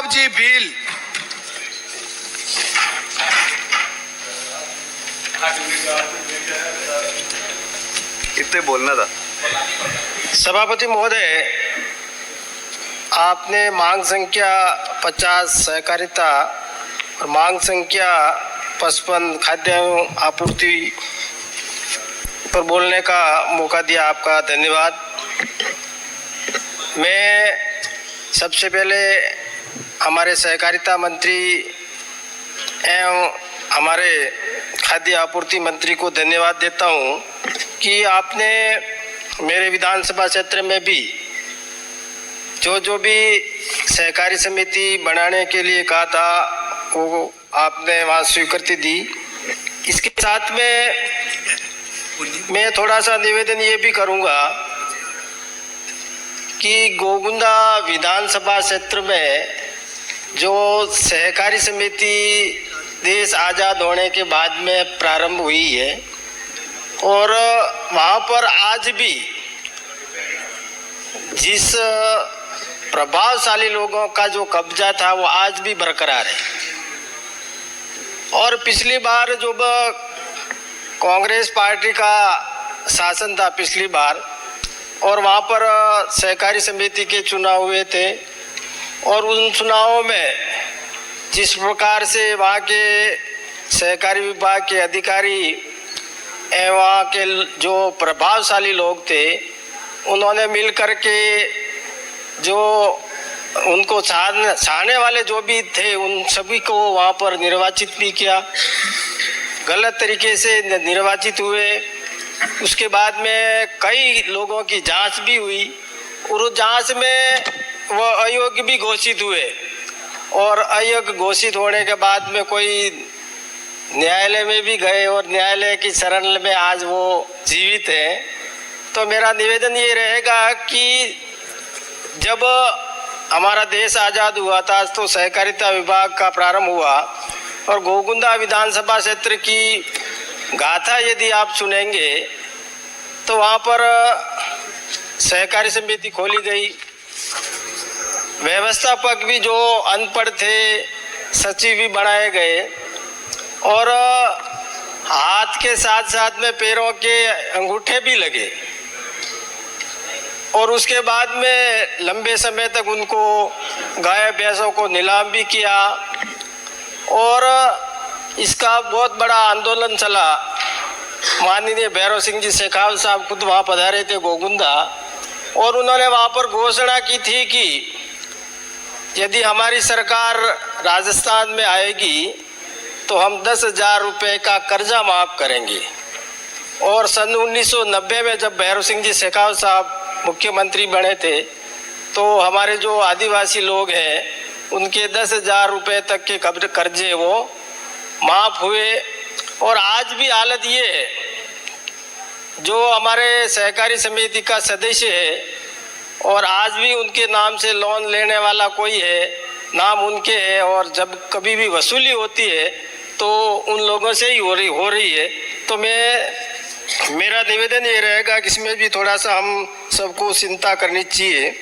साहब जी भील। इतने बोलना था। सभापति महोदय, आपने मांग संख्या 50 सहकारिता और मांग संख्या 55 खाद्य आपूर्ति पर बोलने का मौका दिया, आपका धन्यवाद। मैं सबसे पहले हमारे सहकारिता मंत्री एवं हमारे खाद्य आपूर्ति मंत्री को धन्यवाद देता हूं कि आपने मेरे विधानसभा क्षेत्र में भी जो भी सहकारी समिति बनाने के लिए कहा था वो आपने वहाँ स्वीकृति दी। इसके साथ में मैं थोड़ा सा निवेदन ये भी करूँगा कि गोगुंदा विधानसभा क्षेत्र में जो सहकारी समिति देश आज़ाद होने के बाद में प्रारंभ हुई है और वहाँ पर आज भी जिस प्रभावशाली लोगों का जो कब्जा था वो आज भी बरकरार है। और पिछली बार जो कांग्रेस पार्टी का शासन था पिछली बार, और वहाँ पर सहकारी समिति के चुनाव हुए थे और उन चुनावों में जिस प्रकार से वहाँ के सहकारी विभाग के अधिकारी एवं वहाँ के जो प्रभावशाली लोग थे उन्होंने मिलकर के जो उनको चाहने वाले जो भी थे उन सभी को वहाँ पर निर्वाचित भी किया, गलत तरीके से निर्वाचित हुए। उसके बाद में कई लोगों की जांच भी हुई और उस जांच में वो अयोग्य भी घोषित हुए और अयोग्य घोषित होने के बाद में कोई न्यायालय में भी गए और न्यायालय की शरण में आज वो जीवित हैं। तो मेरा निवेदन ये रहेगा कि जब हमारा देश आज़ाद हुआ था तो सहकारिता विभाग का प्रारंभ हुआ और गोगुंदा विधानसभा क्षेत्र की गाथा यदि आप सुनेंगे तो वहाँ पर सहकारी समिति खोली गई। व्यवस्थापक भी जो अनपढ़ थे सचिव भी बनाए गए और हाथ के साथ साथ में पैरों के अंगूठे भी लगे और उसके बाद में लंबे समय तक उनको गाय भैंसों को नीलाम भी किया और इसका बहुत बड़ा आंदोलन चला। माननीय भैरव सिंह जी शेखावत साहब खुद वहाँ पधारे थे गोगुंदा और उन्होंने वहाँ पर घोषणा की थी कि यदि हमारी सरकार राजस्थान में आएगी तो हम 10,000 रुपये का कर्जा माफ़ करेंगे। और सन 1990 में जब भैरव सिंह जी शेखावत साहब मुख्यमंत्री बने थे तो हमारे जो आदिवासी लोग हैं उनके 10,000 रुपये तक के कर्जे वो माफ़ हुए। और आज भी हालत ये है, जो हमारे सहकारी समिति का सदस्य है और आज भी उनके नाम से लोन लेने वाला कोई है, नाम उनके है और जब कभी भी वसूली होती है तो उन लोगों से ही हो रही है। तो मेरा निवेदन ये रहेगा कि इसमें भी थोड़ा सा हम सबको चिंता करनी चाहिए।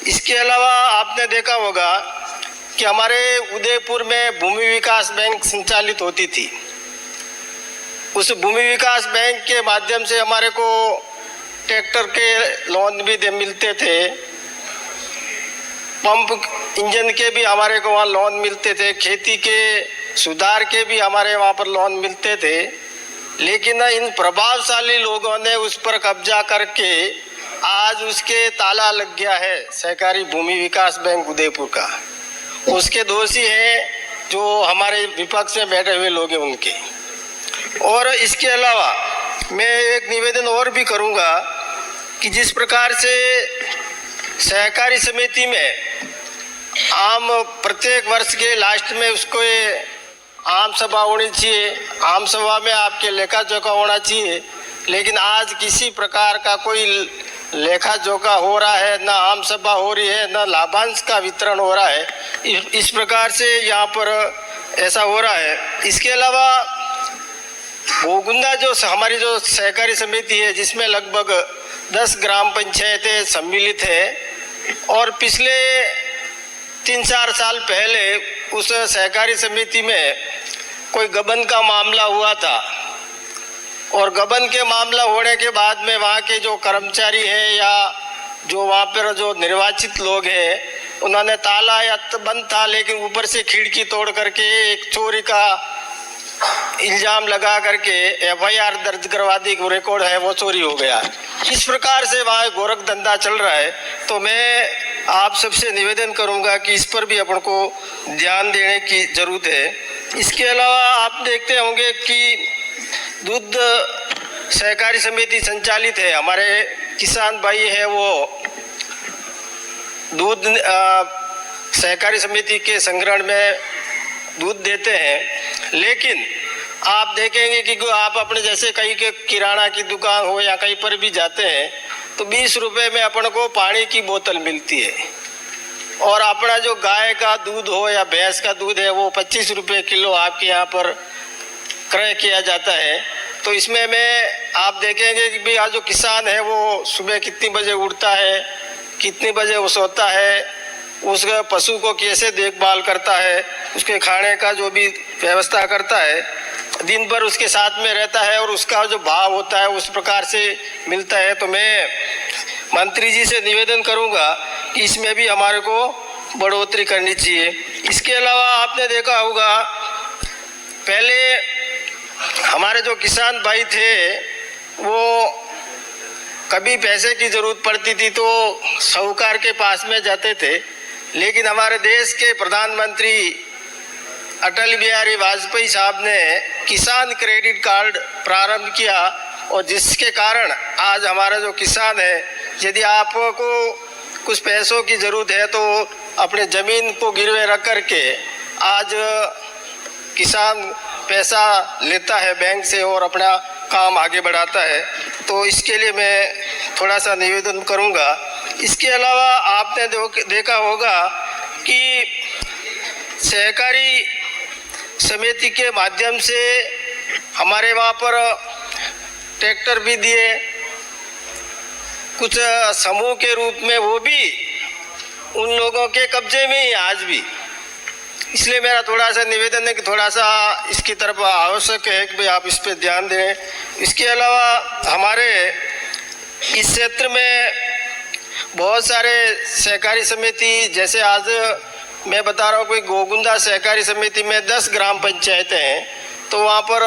इसके अलावा आपने देखा होगा कि हमारे उदयपुर में भूमि विकास बैंक संचालित होती थी। उस भूमि विकास बैंक के माध्यम से हमारे को ट्रैक्टर के लोन भी मिलते थे, पंप इंजन के भी हमारे को वहाँ लोन मिलते थे, खेती के सुधार के भी हमारे वहाँ पर लोन मिलते थे। लेकिन इन प्रभावशाली लोगों ने उस पर कब्जा करके आज उसके ताला लग गया है सहकारी भूमि विकास बैंक उदयपुर का। उसके दोषी हैं जो हमारे विपक्ष में बैठे हुए लोग हैं उनके। और इसके अलावा मैं एक निवेदन और भी करूंगा कि जिस प्रकार से सहकारी समिति में आम प्रत्येक वर्ष के लास्ट में उसको आम सभा होनी चाहिए, आम सभा में आपके लेखा जोखा होना चाहिए, लेकिन आज किसी प्रकार का कोई लेखा जोखा हो रहा है, ना आम सभा हो रही है, ना लाभांश का वितरण हो रहा है। इस प्रकार से यहाँ पर ऐसा हो रहा है। इसके अलावा गोगुंदा जो हमारी जो सहकारी समिति है जिसमें लगभग 10 ग्राम पंचायतें सम्मिलित है और पिछले 3-4 साल पहले उस सहकारी समिति में कोई गबन का मामला हुआ था और गबन के मामला होने के बाद में वहाँ के जो कर्मचारी हैं या जो वहाँ पर जो निर्वाचित लोग हैं उन्होंने ताला या बंद था लेकिन ऊपर से खिड़की तोड़ करके एक चोरी का इल्जाम लगा करके एफआईआर दर्ज करवा दी, वो रिकॉर्ड है वो चोरी हो गया। इस प्रकार से वहाँ गोरख धंधा चल रहा है। तो मैं आप सबसे निवेदन करूंगा कि इस पर भी अपन को ध्यान देने की जरूरत है। इसके अलावा आप देखते होंगे कि दूध सहकारी समिति संचालित है, हमारे किसान भाई है वो दूध सहकारी समिति के संग्रहण में दूध देते हैं, लेकिन आप देखेंगे कि आप अपने जैसे कहीं के किराना की दुकान हो या कहीं पर भी जाते हैं तो 20 रुपए में अपन को पानी की बोतल मिलती है और अपना जो गाय का दूध हो या भैंस का दूध है वो 25 रुपये किलो आपके यहाँ पर क्रय किया जाता है। तो इसमें मैं आप देखेंगे कि भाई आज जो किसान है वो सुबह कितनी बजे उठता है, कितनी बजे वो सोता है, उसके पशु को कैसे देखभाल करता है, उसके खाने का जो भी व्यवस्था करता है, दिन भर उसके साथ में रहता है और उसका जो भाव होता है उस प्रकार से मिलता है। तो मैं मंत्री जी से निवेदन करूंगा कि इसमें भी हमारे को बढ़ोतरी करनी चाहिए। इसके अलावा आपने देखा होगा पहले हमारे जो किसान भाई थे वो कभी पैसे की जरूरत पड़ती थी तो साहूकार के पास में जाते थे, लेकिन हमारे देश के प्रधानमंत्री अटल बिहारी वाजपेयी साहब ने किसान क्रेडिट कार्ड प्रारंभ किया और जिसके कारण आज हमारा जो किसान है यदि आपको कुछ पैसों की ज़रूरत है तो अपने ज़मीन को गिरवे रख करके आज किसान पैसा लेता है बैंक से और अपना काम आगे बढ़ाता है। तो इसके लिए मैं थोड़ा सा निवेदन करूंगा। इसके अलावा आपने देखा होगा कि सहकारी समिति के माध्यम से हमारे वहाँ पर ट्रैक्टर भी दिए, कुछ समूह के रूप में वो भी उन लोगों के कब्जे में ही आज भी। इसलिए मेरा थोड़ा सा निवेदन है कि थोड़ा सा इसकी तरफ आवश्यक है कि भाई आप इस पर ध्यान दें। इसके अलावा हमारे इस क्षेत्र में बहुत सारे सहकारी समिति, जैसे आज मैं बता रहा हूँ कोई गोगुंदा सहकारी समिति में 10 ग्राम पंचायतें हैं, तो वहाँ पर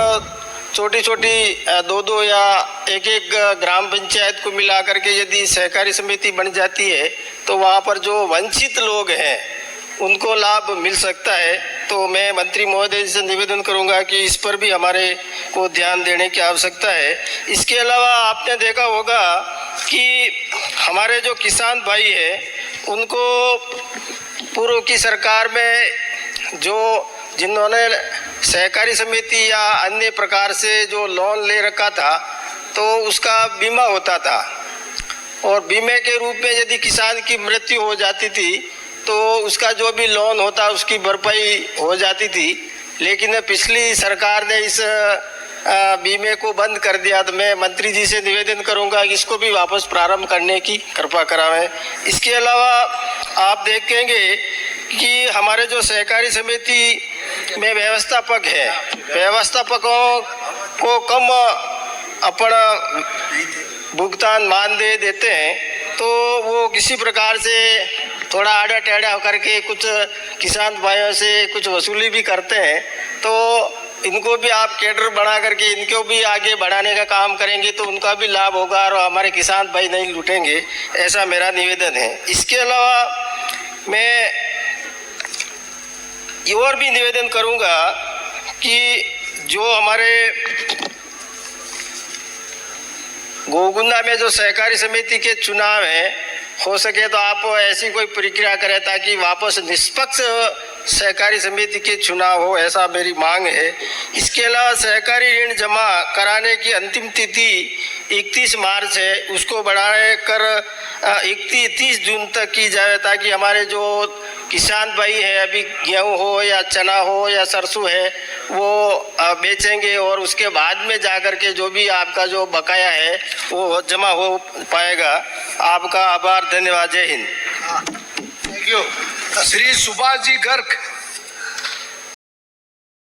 छोटी छोटी 2-2 या 1-1 ग्राम पंचायत को मिला करके यदि सहकारी समिति बन जाती है तो वहाँ पर जो वंचित लोग हैं उनको लाभ मिल सकता है। तो मैं मंत्री महोदय से निवेदन करूंगा कि इस पर भी हमारे को ध्यान देने की आवश्यकता है। इसके अलावा आपने देखा होगा कि हमारे जो किसान भाई हैं उनको पूर्व की सरकार में जो जिन्होंने सहकारी समिति या अन्य प्रकार से जो लोन ले रखा था तो उसका बीमा होता था और बीमे के रूप में यदि किसान की मृत्यु हो जाती थी तो उसका जो भी लोन होता उसकी भरपाई हो जाती थी, लेकिन पिछली सरकार ने इस बीमे को बंद कर दिया। तो मैं मंत्री जी से निवेदन करूंगा कि इसको भी वापस प्रारंभ करने की कृपा करावें। इसके अलावा आप देखेंगे कि हमारे जो सहकारी समिति में व्यवस्थापक है, व्यवस्थापकों को कम अपना भुगतान मानदेय देते हैं तो वो किसी प्रकार से थोड़ा आड़ा टेढ़ा करके कुछ किसान भाइयों से कुछ वसूली भी करते हैं। तो इनको भी आप कैडर बना करके इनको भी आगे बढ़ाने का काम करेंगे तो उनका भी लाभ होगा और हमारे किसान भाई नहीं लूटेंगे, ऐसा मेरा निवेदन है। इसके अलावा मैं ये और भी निवेदन करूंगा कि जो हमारे गोगुंदा में जो सहकारी समिति के चुनाव हैं, हो सके तो आप ऐसी कोई प्रक्रिया करें ताकि वापस निष्पक्ष सहकारी समिति के चुनाव हो, ऐसा मेरी मांग है। इसके अलावा सहकारी ऋण जमा कराने की अंतिम तिथि 31 मार्च है, उसको बढ़ाने कर 31 जून तक की जाए ताकि हमारे जो किसान भाई है अभी गेहूँ हो या चना हो या सरसों है वो बेचेंगे और उसके बाद में जाकर के जो भी आपका जो बकाया है वो जमा हो पाएगा। आपका आभार, धन्यवाद, जय हिंद। Thank you. श्री सुभाष जी गर्ग